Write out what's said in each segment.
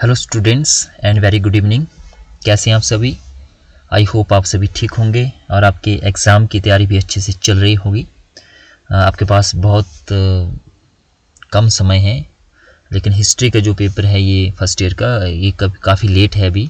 Hello students and very good evening. कैसे हैं आप सभी? आई होप आप सभी ठीक होंगे और आपके एग्ज़ाम की तैयारी भी अच्छे से चल रही होगी। आपके पास बहुत कम समय है, लेकिन हिस्ट्री का जो पेपर है ये फर्स्ट ईयर का ये काफ़ी लेट है अभी,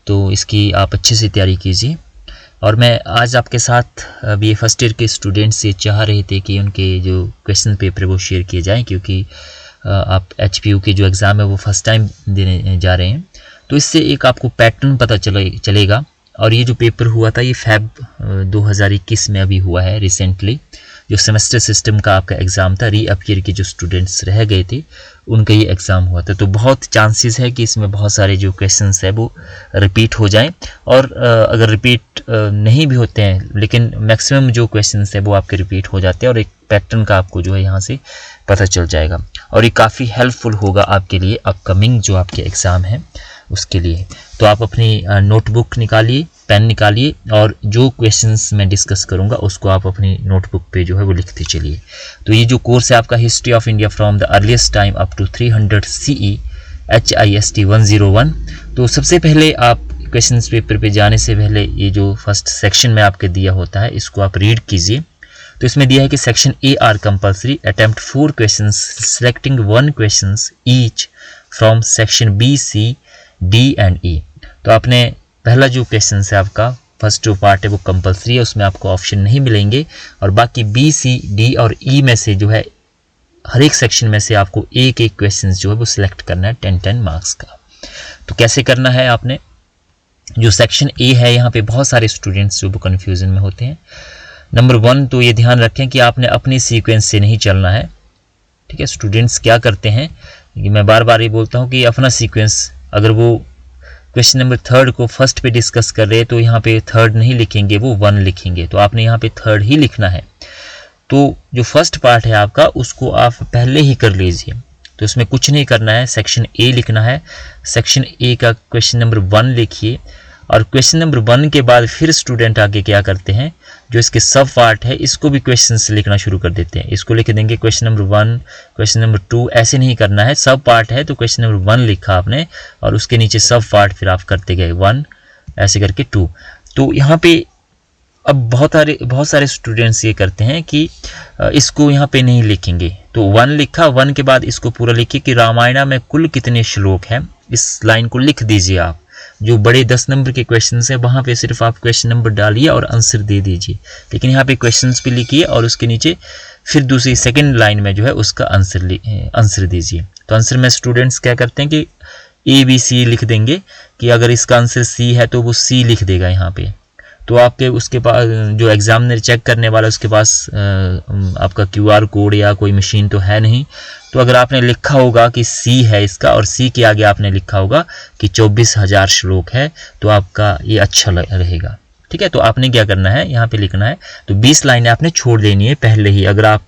तो इसकी आप अच्छे से तैयारी कीजिए। और मैं आज आपके साथ अभी फर्स्ट ईयर के स्टूडेंट्स ये चाह रहे थे कि उनके जो क्वेश्चन पेपर वो शेयर किए जाएँ, क्योंकि आप HPU के जो एग्ज़ाम है वो फर्स्ट टाइम देने जा रहे हैं, तो इससे एक आपको पैटर्न पता चलेगा। और ये जो पेपर हुआ था ये Feb 2021 में अभी हुआ है रिसेंटली, जो सेमेस्टर सिस्टम का आपका एग्ज़ाम था। रीअपियर के जो स्टूडेंट्स रह गए थे उनका ये एग्ज़ाम हुआ था, तो बहुत चांसेस है कि इसमें बहुत सारे जो क्वेश्चंस है वो रिपीट हो जाएं। और अगर रिपीट नहीं भी होते हैं, लेकिन मैक्सिमम जो क्वेश्चंस है वो आपके रिपीट हो जाते हैं और एक पैटर्न का आपको जो है यहाँ से पता चल जाएगा। और ये काफ़ी हेल्पफुल होगा आपके लिए अपकमिंग जो आपके एग्ज़ाम है उसके लिए। तो आप अपनी नोटबुक निकालिए, पेन निकालिए और जो क्वेश्चंस मैं डिस्कस करूंगा उसको आप अपनी नोटबुक पे जो है वो लिखते चलिए। तो ये जो कोर्स है आपका history of India from the earliest time up to 300 CE HIST 101। तो सबसे पहले आप क्वेश्चंस पेपर पे जाने से पहले ये जो फर्स्ट सेक्शन में आपके दिया होता है इसको आप रीड कीजिए। तो इसमें दिया है कि section A are compulsory, attempt 4 questions selecting 1 questions each from section B, C, D and E। तो आपने पहला जो क्वेश्चन है आपका फर्स्ट जो पार्ट है वो कंपल्सरी है, उसमें आपको ऑप्शन नहीं मिलेंगे, और बाकी B, C, D और E में से जो है हर एक सेक्शन में से आपको एक एक क्वेश्चन जो है वो सिलेक्ट करना है 10-10 मार्क्स का। तो कैसे करना है, आपने जो सेक्शन A है यहाँ पे बहुत सारे स्टूडेंट्स जो कन्फ्यूजन में होते हैं। नंबर 1 तो ये ध्यान रखें कि आपने अपनी सीक्वेंस से नहीं चलना है। ठीक है, स्टूडेंट्स क्या करते हैं कि मैं बार बार ये बोलता हूँ कि अपना सीक्वेंस, अगर वो क्वेश्चन नंबर 3 को फर्स्ट पे डिस्कस कर रहे हैं तो यहाँ पे 3 नहीं लिखेंगे, वो 1 लिखेंगे। तो आपने यहाँ पे 3 ही लिखना है। तो जो फर्स्ट पार्ट है आपका उसको आप पहले ही कर लीजिए, तो इसमें कुछ नहीं करना है। सेक्शन A लिखना है, सेक्शन A का क्वेश्चन नंबर 1 लिखिए, और क्वेश्चन नंबर 1 के बाद फिर स्टूडेंट आगे क्या करते हैं, जो इसके सब पार्ट है इसको भी क्वेश्चन से लिखना शुरू कर देते हैं। इसको लिख देंगे क्वेश्चन नंबर 1, क्वेश्चन नंबर 2, ऐसे नहीं करना है। सब पार्ट है तो क्वेश्चन नंबर 1 लिखा आपने और उसके नीचे सब पार्ट फिर आप करते गए 1 ऐसे करके 2। तो यहाँ पे अब बहुत सारे स्टूडेंट्स ये करते हैं कि इसको यहाँ पे नहीं लिखेंगे, तो 1 लिखा, 1 के बाद इसको पूरा लिखिए कि रामायण में कुल कितने श्लोक हैं, इस लाइन को लिख दीजिए आप। जो बड़े 10 नंबर के क्वेश्चंस है वहाँ पे सिर्फ आप क्वेश्चन नंबर डालिए और आंसर दे दीजिए, लेकिन यहाँ पे क्वेश्चंस भी लिखिए और उसके नीचे फिर दूसरी सेकंड लाइन में जो है उसका आंसर दीजिए। तो आंसर में स्टूडेंट्स क्या करते हैं कि ABC लिख देंगे, कि अगर इसका आंसर C है तो वो C लिख देगा यहाँ पे। तो आपके उसके पास जो एग्जामिनर चेक करने वाला उसके पास आपका QR कोड या कोई मशीन तो है नहीं, तो अगर आपने लिखा होगा कि C है इसका और C के आगे आपने लिखा होगा कि 24,000 श्लोक है तो आपका ये अच्छा रहेगा। ठीक है, तो आपने क्या करना है, यहाँ पे लिखना है। तो 20 लाइनें आपने छोड़ देनी है पहले ही। अगर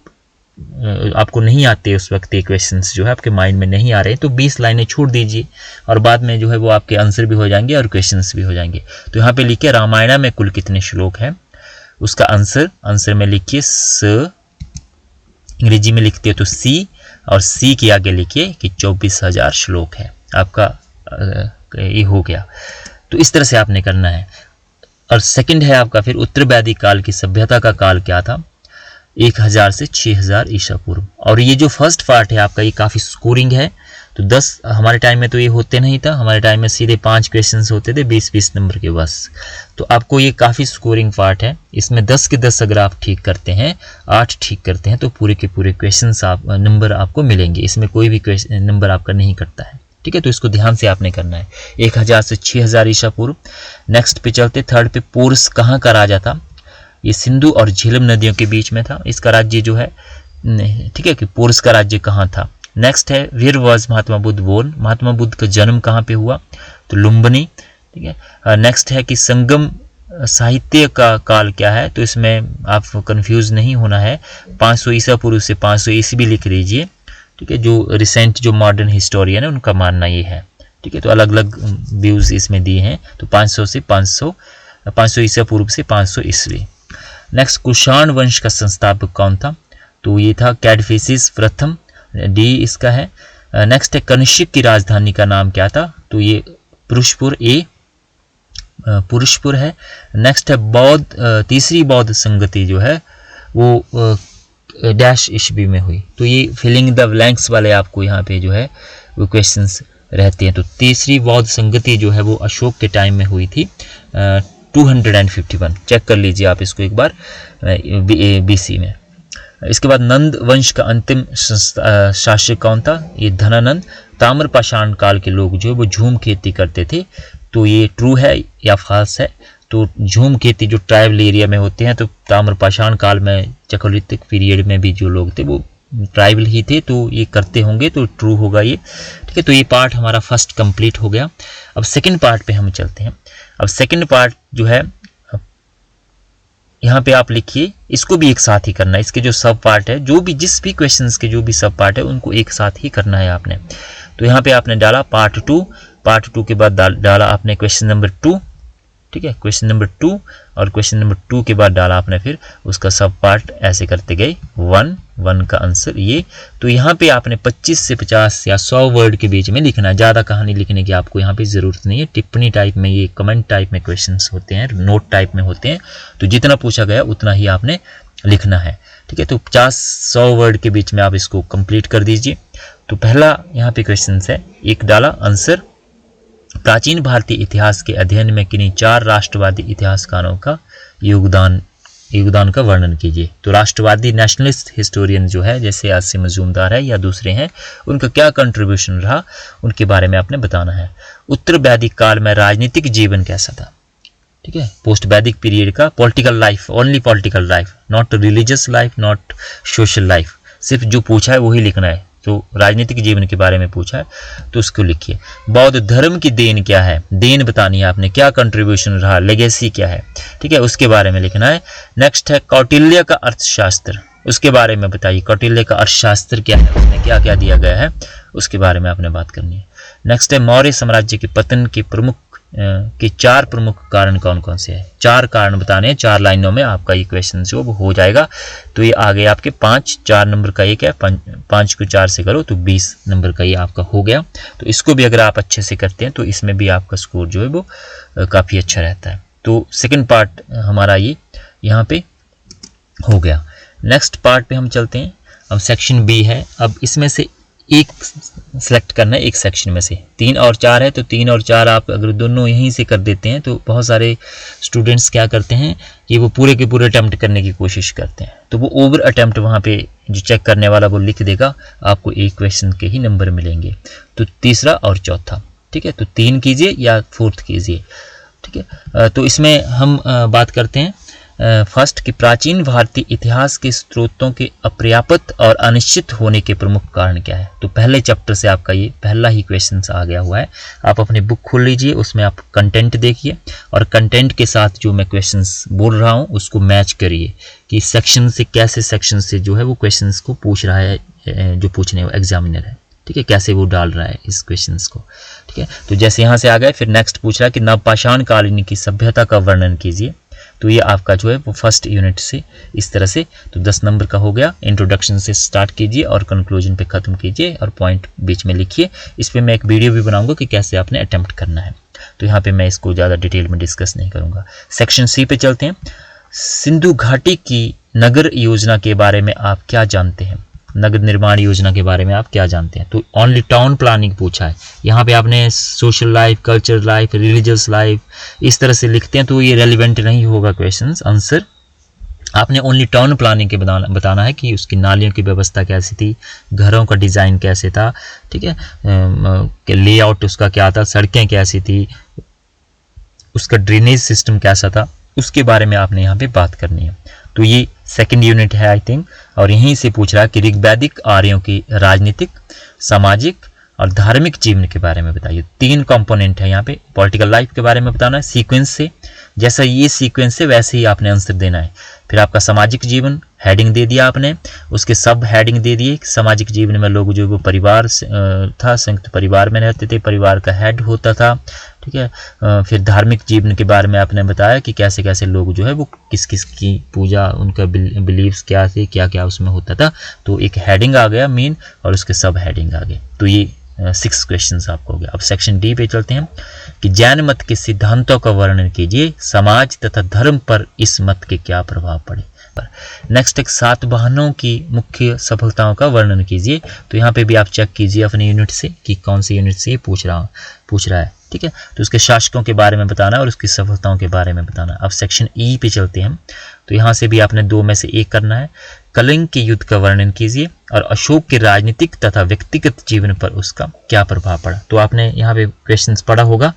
आपको नहीं आते उस वक्त ये क्वेश्चंस जो है आपके माइंड में नहीं आ रहे, तो 20 लाइनें छोड़ दीजिए और बाद में जो है वो आपके आंसर भी हो जाएंगे और क्वेश्चंस भी हो जाएंगे। तो यहाँ पे लिखिए रामायण में कुल कितने श्लोक हैं, उसका आंसर में लिखिए स, अंग्रेजी में लिखते हो तो C, और C के आगे लिखिए कि 24,000 श्लोक है। आपका ये हो गया। तो इस तरह से आपने करना है। और सेकंड है आपका फिर उत्तर वैदिक काल की सभ्यता का काल क्या था, 1000 से 6000 ईसा पूर्व। और ये जो फर्स्ट पार्ट है आपका ये काफ़ी स्कोरिंग है। तो 10 हमारे टाइम में तो ये होते नहीं था, हमारे टाइम में सीधे 5 क्वेश्चंस होते थे 20-20 नंबर के बस। तो आपको ये काफ़ी स्कोरिंग पार्ट है। इसमें 10 के 10 अगर आप ठीक करते हैं, 8 ठीक करते हैं, तो पूरे के पूरे क्वेश्चंस नंबर आपको मिलेंगे। इसमें कोई भी नंबर आपका नहीं कटता है। ठीक है, तो इसको ध्यान से आपने करना है। 1000 से 6000 ईसा पूर्व। नेक्स्ट पे चलते, 3rd पे पोरस कहाँ का राजा था, ये सिंधु और झेलम नदियों के बीच में था इसका राज्य जो है। ठीक है, कि पोरस का राज्य कहाँ था। नेक्स्ट है where was Mahatma Buddha born, Mahatma Buddha का जन्म कहाँ पे हुआ, तो लुम्बिनी। ठीक है, नेक्स्ट है कि संगम साहित्य का काल क्या है, तो इसमें आप कंफ्यूज नहीं होना है, 500 ईसा पूर्व से 500 ईस्वी लिख लीजिए। ठीक है, जो रिसेंट जो मॉडर्न हिस्टोरियन है उनका मानना ये है। ठीक है, तो अलग अलग व्यूज इसमें दिए हैं। तो 500 ईसा पूर्व से 500 ईस्वी। नेक्स्ट कुषाण वंश का संस्थापक कौन था, तो ये था कैडफिसिस प्रथम, D इसका है। नेक्स्ट है कनिष्क की राजधानी का नाम क्या था, तो ये पुरुषपुर ए पुरुषपुर है। नेक्स्ट है बौद्ध, तीसरी बौद्ध संगति जो है वो डैश ईस्वी में हुई। तो ये फिलिंग द ब्लैंक्स वाले आपको यहाँ पे जो है वो क्वेश्चंस रहते हैं। तो तीसरी बौद्ध संगति जो है वो अशोक के टाइम में हुई थी 251। चेक कर लीजिए आप इसको एक बार BC में। इसके बाद नंद वंश का अंतिम शासक कौन था? ये धनानंद। ताम्रपाषाण काल के लोग जो है वो झूम खेती करते थे। तो ये ट्रू है या फॉल्स है? तो झूम खेती जो ट्राइबल एरिया में होते हैं, तो ताम्रपाषाण काल में चैकोलिथिक पीरियड में भी जो लोग थे वो ट्राइबल ही थे, तो ये करते होंगे, तो ट्रू होगा ये। ठीक है, तो ये पार्ट हमारा फर्स्ट कंप्लीट हो गया। अब सेकंड पार्ट पे हम चलते हैं। अब सेकंड पार्ट जो है यहाँ पे आप लिखिए, इसको भी एक साथ ही करना है। इसके जो सब पार्ट है, जो भी जिस भी क्वेश्चंस के जो भी सब पार्ट है उनको एक साथ ही करना है आपने। तो यहाँ पे आपने डाला पार्ट 2, पार्ट 2 के बाद डाला आपने क्वेश्चन नंबर 2। ठीक है, क्वेश्चन नंबर 2 और क्वेश्चन नंबर 2 के बाद डाला आपने फिर उसका सब पार्ट, ऐसे करते गए 1 का आंसर ये। तो यहाँ पे आपने 25 से 50 या 100 वर्ड के बीच में लिखना है। ज़्यादा कहानी लिखने की आपको यहाँ पे ज़रूरत नहीं है। टिप्पणी टाइप में, ये कमेंट टाइप में क्वेश्चंस होते हैं, नोट टाइप में होते हैं, तो जितना पूछा गया उतना ही आपने लिखना है। ठीक है, तो 50-100 वर्ड के बीच में आप इसको कंप्लीट कर दीजिए। तो पहला यहाँ पे क्वेश्चन है, एक डाला आंसर, प्राचीन भारतीय इतिहास के अध्ययन में किन्हीं 4 राष्ट्रवादी इतिहासकारों का योगदान का वर्णन कीजिए। तो राष्ट्रवादी नेशनलिस्ट हिस्टोरियन जो है, जैसे आसिम मजूमदार है या दूसरे हैं, उनका क्या कंट्रीब्यूशन रहा, उनके बारे में आपने बताना है। उत्तर वैदिक काल में राजनीतिक जीवन कैसा था? ठीक है, पोस्ट वैदिक पीरियड का political life, only political life, not religious life, not social life, सिर्फ जो पूछा है वही लिखना है। तो राजनीतिक जीवन के बारे में पूछा है तो उसको लिखिए। बौद्ध धर्म की देन क्या है? देन बतानी है आपने, क्या कंट्रीब्यूशन रहा, लेगेसी क्या है, ठीक है, उसके बारे में लिखना है। नेक्स्ट है कौटिल्य का अर्थशास्त्र, उसके बारे में बताइए। कौटिल्य का अर्थशास्त्र क्या है, उसमें क्या क्या दिया गया है, उसके बारे में आपने बात करनी है। नेक्स्ट है मौर्य साम्राज्य के पतन के 4 प्रमुख कारण कौन कौन से हैं? 4 कारण बताने हैं, 4 लाइनों में आपका ये क्वेश्चन जो वो हो जाएगा। तो ये आ गए आपके 5, 4 नंबर का एक है, 5 को 4 से करो तो 20 नंबर का ये आपका हो गया। तो इसको भी अगर आप अच्छे से करते हैं तो इसमें भी आपका स्कोर जो है वो काफ़ी अच्छा रहता है। तो सेकंड पार्ट हमारा ये यहाँ पे हो गया। नेक्स्ट पार्ट पे हम चलते हैं। अब सेक्शन बी है। अब इसमें से एक सेलेक्ट करना है, एक सेक्शन में से। 3 और 4 है, तो 3 और 4 आप अगर दोनों यहीं से कर देते हैं तो बहुत सारे स्टूडेंट्स क्या करते हैं कि वो पूरे के पूरे अटैम्प्ट करने की कोशिश करते हैं, तो वो ओवर अटैम्प्ट वहाँ पे जो चेक करने वाला वो लिख देगा, आपको एक क्वेश्चन के ही नंबर मिलेंगे। तो तीसरा और चौथा, ठीक है, तो 3 कीजिए या 4th कीजिए। ठीक है, तो इसमें हम बात करते हैं फर्स्ट कि प्राचीन भारतीय इतिहास के स्रोतों के अपर्याप्त और अनिश्चित होने के प्रमुख कारण क्या है। तो पहले चैप्टर से आपका ये पहला ही क्वेश्चन आ गया हुआ है। आप अपनी बुक खोल लीजिए, उसमें आप कंटेंट देखिए और कंटेंट के साथ जो मैं क्वेश्चंस बोल रहा हूँ उसको मैच करिए कि सेक्शन से कैसे सेक्शन से जो है वो क्वेश्चंस को पूछ रहा है, जो पूछने वो एग्जामिनर है, ठीक है, कैसे वो डाल रहा है इस क्वेश्चंस को। ठीक है, तो जैसे यहाँ से आ गए, फिर नेक्स्ट पूछ रहा है कि नवपाषाण कालीन की सभ्यता का वर्णन कीजिए। तो ये आपका जो है वो फर्स्ट यूनिट से इस तरह से, तो 10 नंबर का हो गया। इंट्रोडक्शन से स्टार्ट कीजिए और कंक्लूजन पे ख़त्म कीजिए और पॉइंट बीच में लिखिए। इस पर मैं एक वीडियो भी बनाऊंगा कि कैसे आपने अटेम्प्ट करना है, तो यहाँ पे मैं इसको ज़्यादा डिटेल में डिस्कस नहीं करूँगा। सेक्शन सी पे चलते हैं। सिंधु घाटी की नगर योजना के बारे में आप क्या जानते हैं? नगर निर्माण योजना के बारे में आप क्या जानते हैं? तो ओनली टाउन प्लानिंग पूछा है। यहाँ पे आपने social life, culture life, religious life इस तरह से लिखते हैं तो ये रेलिवेंट नहीं होगा क्वेश्चंस आंसर। आपने ओनली टाउन प्लानिंग के बताना है कि उसकी नालियों की व्यवस्था कैसी थी, घरों का डिज़ाइन कैसे था, ठीक है, लेआउट उसका क्या था, सड़कें कैसी थी, उसका ड्रेनेज सिस्टम कैसा था, उसके बारे में आपने यहाँ पे बात करनी है। तो ये सेकंड यूनिट है आई थिंक, और यहीं से पूछ रहा है कि ऋग्वैदिक आर्यों की राजनीतिक, सामाजिक और धार्मिक जीवन के बारे में बताइए। 3 कंपोनेंट है यहाँ पे। पॉलिटिकल लाइफ के बारे में बताना है सीक्वेंस से, जैसा ये सीक्वेंस है वैसे ही आपने आंसर देना है। फिर आपका सामाजिक जीवन हेडिंग दे दिया आपने, उसके सब हेडिंग दे दिए। सामाजिक जीवन में लोग जो वो परिवार था, संयुक्त परिवार में रहते थे, परिवार का हेड होता था, ठीक है। फिर धार्मिक जीवन के बारे में आपने बताया कि कैसे कैसे लोग जो है वो किस किस की पूजा, उनका बिलीव्स क्या थे, क्या क्या उसमें होता था। तो एक हेडिंग आ गया मेन और उसके सब हेडिंग आ गए। तो ये 6 क्वेश्चंस आपको हो गया। अब सेक्शन डी पे चलते हैं कि जैन मत के सिद्धांतों का वर्णन कीजिए, समाज तथा धर्म पर इस मत के क्या प्रभाव पड़े। नेक्स्ट एक सातवाहनों की मुख्य सफलताओं का वर्णन कीजिए। तो यहाँ पे भी आप चेक कीजिए अपनी यूनिट से कि कौन सी यूनिट से पूछ रहा है, ठीक है। तो उसके शासकों के बारे में बताना और उसकी सफलताओं के बारे में बताना। अब सेक्शन ई पे चलते हैं, तो यहाँ से भी आपने 2 में से 1 करना है। कलिंग के युद्ध का वर्णन कीजिए और अशोक के राजनीतिक तथा व्यक्तिगत जीवन पर उसका क्या प्रभाव पड़ा। तो आपने यहाँ पे क्वेश्चंस पढ़ा होगा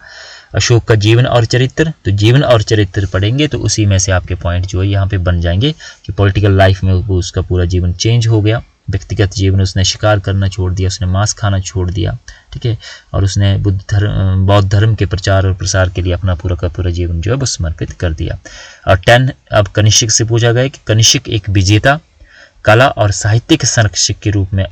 अशोक का जीवन और चरित्र, तो जीवन और चरित्र पढ़ेंगे तो उसी में से आपके पॉइंट जो है यहाँ पे बन जाएंगे कि पॉलिटिकल लाइफ में वो उसका पूरा जीवन चेंज हो गया, व्यक्तिगत जीवन उसने शिकार करना छोड़ दिया, उसने मांस खाना छोड़ दिया, ठीक है, और उसने बौद्ध धर्म के प्रचार और प्रसार के लिए अपना पूरा का पूरा जीवन जो है वो समर्पित कर दिया। और 10 अब कनिष्क से पूछा गया कि कनिष्क एक विजेता, कला और साहित्य के संरक्षक के रूप में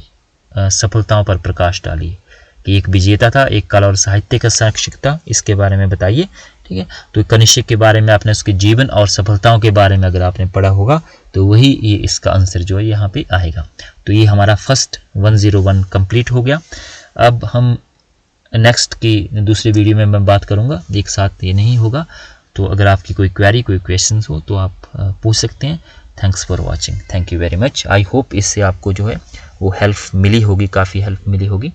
सफलताओं पर प्रकाश डालिए। कि एक विजेता था, एक कला और साहित्य का संरक्षक था, इसके बारे में बताइए, ठीक है। तो कनिष्क के बारे में आपने उसके जीवन और सफलताओं के बारे में अगर आपने पढ़ा होगा तो वही ये इसका आंसर जो है यहाँ पे आएगा। तो ये हमारा फर्स्ट 101 कंप्लीट हो गया। अब हम नेक्स्ट की दूसरी वीडियो में मैं बात करूँगा, एक साथ ये नहीं होगा। तो अगर आपकी कोई क्वेरी कोई क्वेश्चन हो तो आप पूछ सकते हैं। Thanks for watching, thank you very much. I hope इससे आपको जो है वो हेल्प मिली होगी, काफ़ी हेल्प मिली होगी।